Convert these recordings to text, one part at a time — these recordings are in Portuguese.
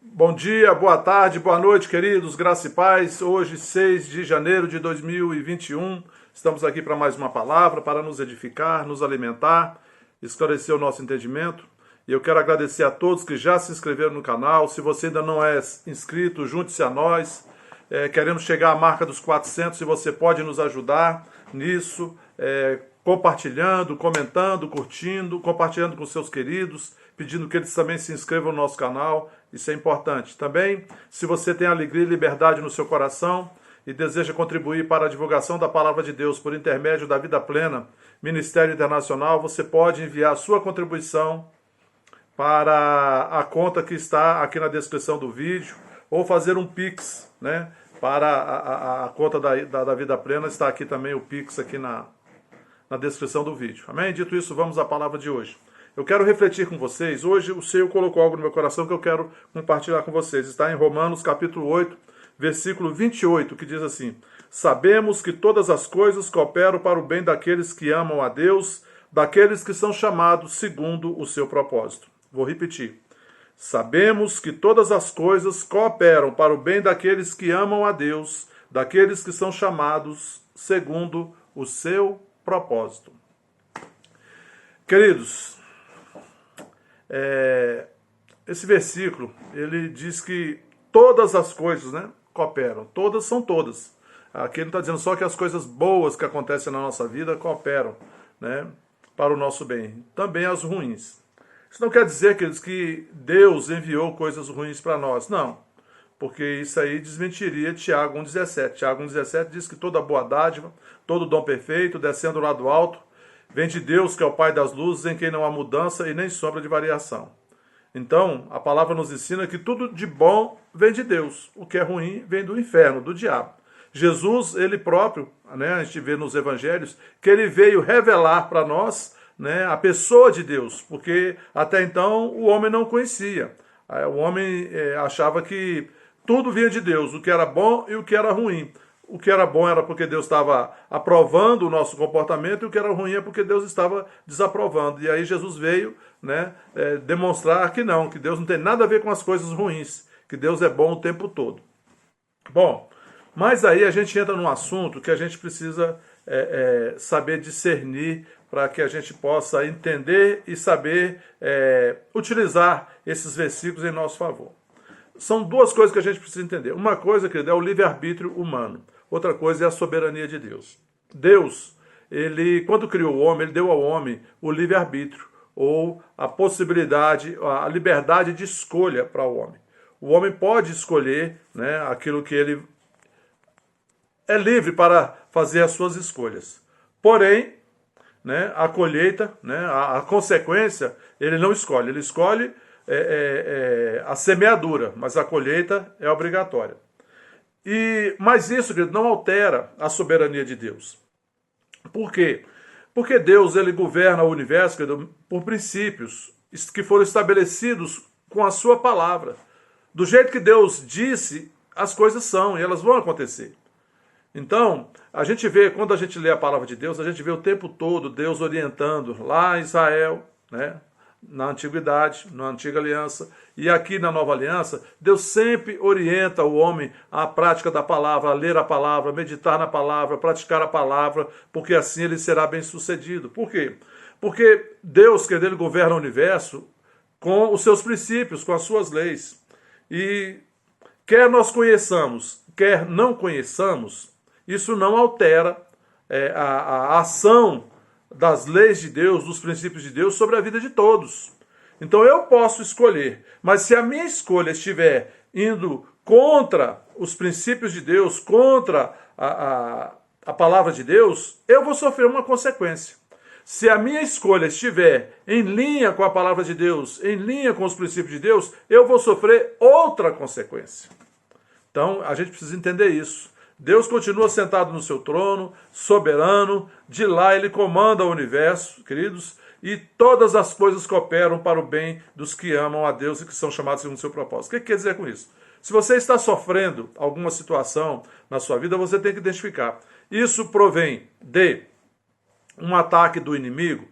Bom dia, boa tarde, boa noite, queridos, graça e paz. Hoje, 6 de janeiro de 2021, estamos aqui para mais uma palavra, para nos edificar, nos alimentar, esclarecer o nosso entendimento. E eu quero agradecer a todos que já se inscreveram no canal. Se você ainda não é inscrito, junte-se a nós. Queremos chegar à marca dos 400 e você pode nos ajudar nisso, compartilhando, comentando, curtindo, compartilhando com seus queridos, pedindo que eles também se inscrevam no nosso canal. Isso é importante. Também, se você tem alegria e liberdade no seu coração e deseja contribuir para a divulgação da Palavra de Deus por intermédio da Vida Plena, Ministério Internacional, você pode enviar a sua contribuição para a conta que está aqui na descrição do vídeo, ou fazer um Pix, né? Para a conta da Vida Plena, está aqui também o Pix aqui na descrição do vídeo. Amém? Dito isso, vamos à palavra de hoje. Eu quero refletir com vocês. Hoje o Senhor colocou algo no meu coração que eu quero compartilhar com vocês. Está em Romanos capítulo 8, versículo 28, que diz assim: Sabemos que todas as coisas cooperam para o bem daqueles que amam a Deus, daqueles que são chamados segundo o seu propósito. Vou repetir. Sabemos que todas as coisas cooperam para o bem daqueles que amam a Deus, daqueles que são chamados segundo o seu propósito. Queridos, esse versículo, ele diz que todas as coisas, né, cooperam. Todas são todas. Aqui ele não está dizendo só que as coisas boas que acontecem na nossa vida cooperam, né, para o nosso bem. Também as ruins. Isso não quer dizer, queridos, que Deus enviou coisas ruins para nós. Não. Porque isso aí desmentiria Tiago 1,17. Tiago 1,17 diz que toda boa dádiva, todo dom perfeito, descendo lá do alto, vem de Deus, que é o Pai das luzes, em quem não há mudança e nem sombra de variação. Então, a palavra nos ensina que tudo de bom vem de Deus. O que é ruim vem do inferno, do diabo. Jesus, ele próprio, né, a gente vê nos evangelhos, que ele veio revelar para nós, né, a pessoa de Deus, porque até então o homem não conhecia. O homem achava que tudo vinha de Deus, o que era bom e o que era ruim. O que era bom era porque Deus estava aprovando o nosso comportamento, e o que era ruim é porque Deus estava desaprovando. E aí Jesus veio, né, demonstrar que não, que Deus não tem nada a ver com as coisas ruins, que Deus é bom o tempo todo. Bom, mas aí a gente entra num assunto que a gente precisa saber discernir para que a gente possa entender e saber utilizar esses versículos em nosso favor. São duas coisas que a gente precisa entender. Uma coisa, querido, é o livre-arbítrio humano. Outra coisa é a soberania de Deus. Deus, ele, quando criou o homem, ele deu ao homem o livre-arbítrio, ou a possibilidade, a liberdade de escolha para o homem. O homem pode escolher, né, aquilo que ele é livre para fazer as suas escolhas. Porém, né, a colheita, né, a consequência, ele não escolhe. Ele escolhe a semeadura, mas a colheita é obrigatória. Mas isso, querido, não altera a soberania de Deus. Por quê? Porque Deus, ele governa o universo, querido, por princípios que foram estabelecidos com a sua palavra. Do jeito que Deus disse, as coisas são e elas vão acontecer. Então, a gente vê, quando a gente lê a palavra de Deus, a gente vê o tempo todo Deus orientando lá em Israel, né, na antiguidade, na antiga aliança, e aqui na nova aliança, Deus sempre orienta o homem à prática da palavra, a ler a palavra, meditar na palavra, praticar a palavra, porque assim ele será bem sucedido. Por quê? Porque Deus, que ele governa o universo com os seus princípios, com as suas leis. E quer nós conheçamos, quer não conheçamos, isso não altera a ação das leis de Deus, dos princípios de Deus sobre a vida de todos. Então eu posso escolher, mas se a minha escolha estiver indo contra os princípios de Deus, contra a palavra de Deus, eu vou sofrer uma consequência. Se a minha escolha estiver em linha com a palavra de Deus, em linha com os princípios de Deus, eu vou sofrer outra consequência. Então a gente precisa entender isso. Deus continua sentado no seu trono, soberano, de lá ele comanda o universo, queridos, e todas as coisas cooperam para o bem dos que amam a Deus e que são chamados segundo o seu propósito. O que quer dizer com isso? Se você está sofrendo alguma situação na sua vida, você tem que identificar. Isso provém de um ataque do inimigo,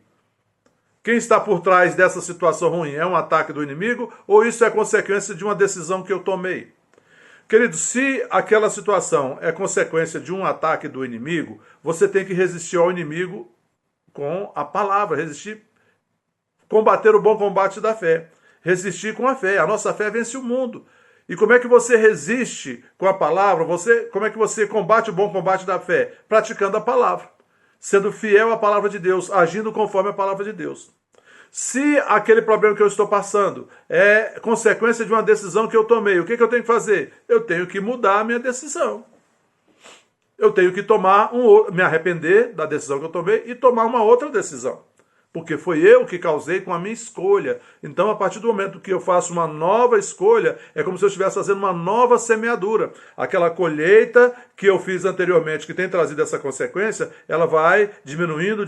Quem está por trás dessa situação ruim? É um ataque do inimigo ou isso é consequência de uma decisão que eu tomei? Querido, se aquela situação é consequência de um ataque do inimigo, você tem que resistir ao inimigo com a palavra, resistir, combater o bom combate da fé, resistir com a fé. A nossa fé vence o mundo. E como é que você resiste com a palavra? Como é que você combate o bom combate da fé? Praticando a palavra, sendo fiel à palavra de Deus, agindo conforme a palavra de Deus. Se aquele problema que eu estou passando é consequência de uma decisão que eu tomei, o que eu tenho que fazer? Eu tenho que mudar a minha decisão. Eu tenho que me arrepender da decisão que eu tomei e tomar uma outra decisão. Porque foi eu que causei com a minha escolha. Então, a partir do momento que eu faço uma nova escolha, é como se eu estivesse fazendo uma nova semeadura. Aquela colheita que eu fiz anteriormente, que tem trazido essa consequência, ela vai diminuindo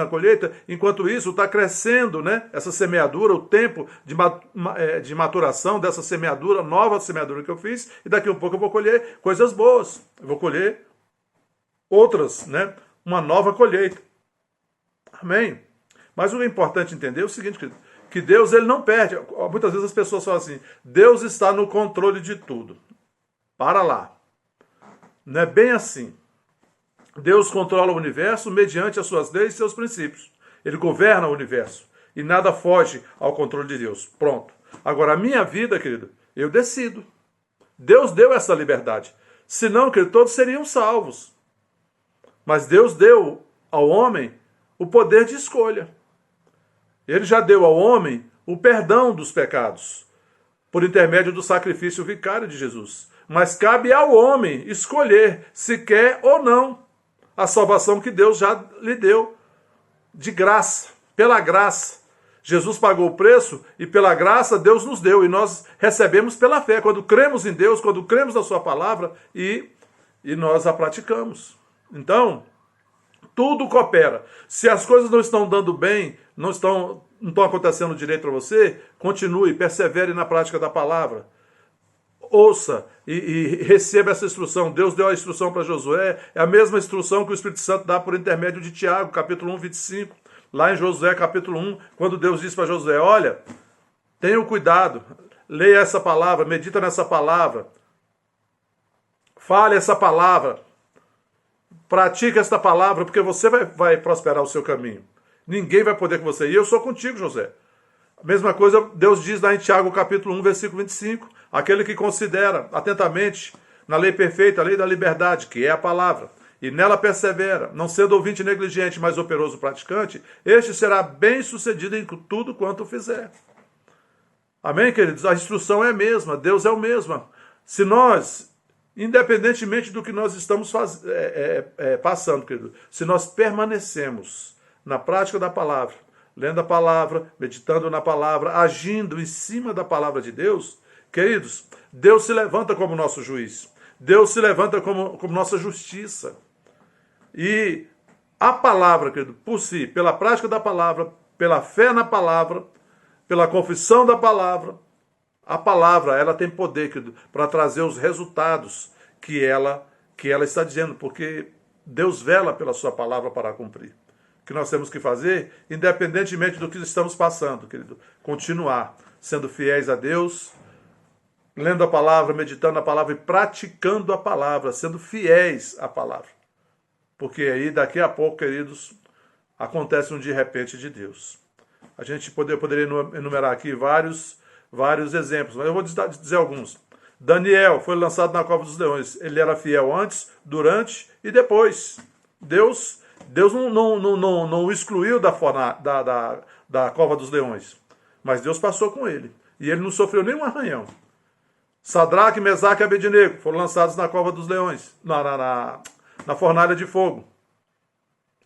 a colheita. Enquanto isso, está crescendo, né, essa semeadura, o tempo de maturação dessa semeadura, nova semeadura que eu fiz. E daqui a um pouco eu vou colher coisas boas. Eu vou colher outras, né, uma nova colheita. Amém? Mas o importante entender é o seguinte, querido, que Deus ele não perde. Muitas vezes as pessoas falam assim, Deus está no controle de tudo. Para lá. Não é bem assim. Deus controla o universo mediante as suas leis e seus princípios. Ele governa o universo. E nada foge ao controle de Deus. Pronto. Agora, a minha vida, querido, eu decido. Deus deu essa liberdade. Senão, querido, todos seriam salvos. Mas Deus deu ao homem o poder de escolha. Ele já deu ao homem o perdão dos pecados, por intermédio do sacrifício vicário de Jesus. Mas cabe ao homem escolher se quer ou não a salvação que Deus já lhe deu, de graça, pela graça. Jesus pagou o preço e pela graça Deus nos deu, e nós recebemos pela fé, quando cremos em Deus, quando cremos na sua palavra e nós a praticamos. Então, tudo coopera. Se as coisas não estão dando bem, não estão acontecendo direito para você, continue, persevere na prática da palavra. Ouça e receba essa instrução. Deus deu a instrução para Josué, é a mesma instrução que o Espírito Santo dá por intermédio de Tiago, capítulo 1, 25. Lá em Josué, capítulo 1, quando Deus diz para Josué, olha, tenha cuidado, leia essa palavra, medita nessa palavra, fale essa palavra, pratique esta palavra, porque você vai prosperar o seu caminho. Ninguém vai poder com você. E eu sou contigo, José. A mesma coisa Deus diz lá em Tiago, capítulo 1, versículo 25. Aquele que considera atentamente na lei perfeita, a lei da liberdade, que é a palavra, e nela persevera, não sendo ouvinte negligente, mas operoso praticante, este será bem sucedido em tudo quanto fizer. Amém, queridos? A instrução é a mesma, Deus é o mesmo. Se nós, independentemente do que nós estamos passando, querido, se nós permanecemos na prática da palavra, lendo a palavra, meditando na palavra, agindo em cima da palavra de Deus, queridos, Deus se levanta como nosso juiz. Deus se levanta como nossa justiça. E a palavra, querido, por si, pela prática da palavra, pela fé na palavra, pela confissão da palavra, a palavra, ela tem poder, querido, para trazer os resultados que ela está dizendo, porque Deus vela pela sua palavra para cumprir. O que nós temos que fazer, independentemente do que estamos passando, querido, continuar sendo fiéis a Deus, lendo a palavra, meditando a palavra e praticando a palavra, sendo fiéis à palavra. Porque aí, daqui a pouco, queridos, acontece um de repente de Deus. A gente poderia enumerar aqui vários exemplos, mas eu vou dizer alguns. Daniel foi lançado na cova dos leões. Ele era fiel antes, durante e depois. Deus não o excluiu da cova dos leões, mas Deus passou com ele. E ele não sofreu nenhum arranhão. Sadraque, Mesaque e Abednego foram lançados na cova dos leões, na fornalha de fogo.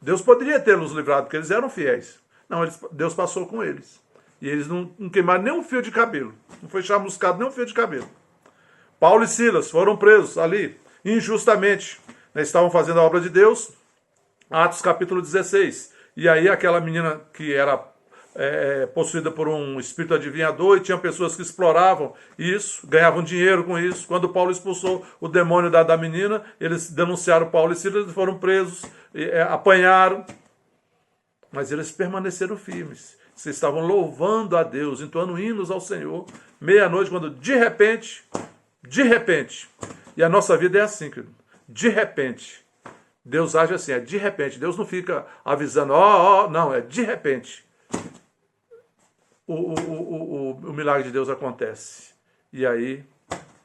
Deus poderia tê-los livrado, porque eles eram fiéis. Não, Deus passou com eles. E eles não queimaram nem um fio de cabelo. Não foi chamuscado nem um fio de cabelo. Paulo e Silas foram presos ali, injustamente. Eles estavam fazendo a obra de Deus. Atos capítulo 16. E aí aquela menina que era possuída por um espírito adivinhador, e tinha pessoas que exploravam isso, ganhavam dinheiro com isso. Quando Paulo expulsou o demônio da menina, eles denunciaram Paulo e Silas, foram presos, apanharam, mas eles permaneceram firmes. vocês estavam louvando a Deus, entoando hinos ao Senhor, meia-noite, quando de repente, e a nossa vida é assim, querido, de repente, Deus age assim, é de repente, Deus não fica avisando, não, é de repente, o milagre de Deus acontece, e aí,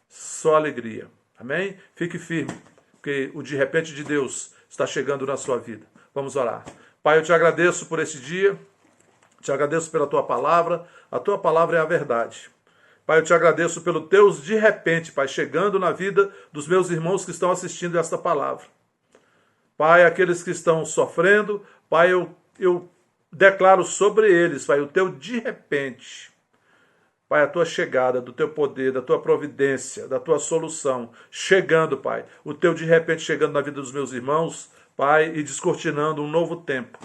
só alegria, amém? Fique firme, porque o de repente de Deus está chegando na sua vida. Vamos orar. Pai, eu te agradeço por esse dia, te agradeço pela tua palavra, a tua palavra é a verdade. Pai, eu te agradeço pelo teus de repente, Pai, chegando na vida dos meus irmãos que estão assistindo esta palavra. Pai, aqueles que estão sofrendo, Pai, eu declaro sobre eles, Pai, o teu de repente. Pai, a tua chegada, do teu poder, da tua providência, da tua solução, chegando, Pai, o teu de repente chegando na vida dos meus irmãos, Pai, e descortinando um novo tempo.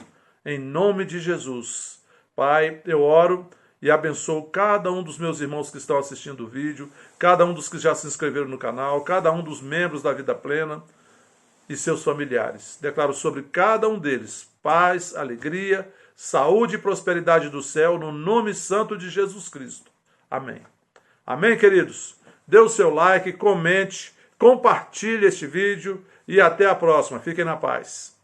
Em nome de Jesus. Pai, eu oro e abençoo cada um dos meus irmãos que estão assistindo o vídeo, cada um dos que já se inscreveram no canal, cada um dos membros da Vida Plena e seus familiares. Declaro sobre cada um deles paz, alegria, saúde e prosperidade do céu, no nome santo de Jesus Cristo. Amém. Amém, queridos? Dê o seu like, comente, compartilhe este vídeo e até a próxima. Fiquem na paz.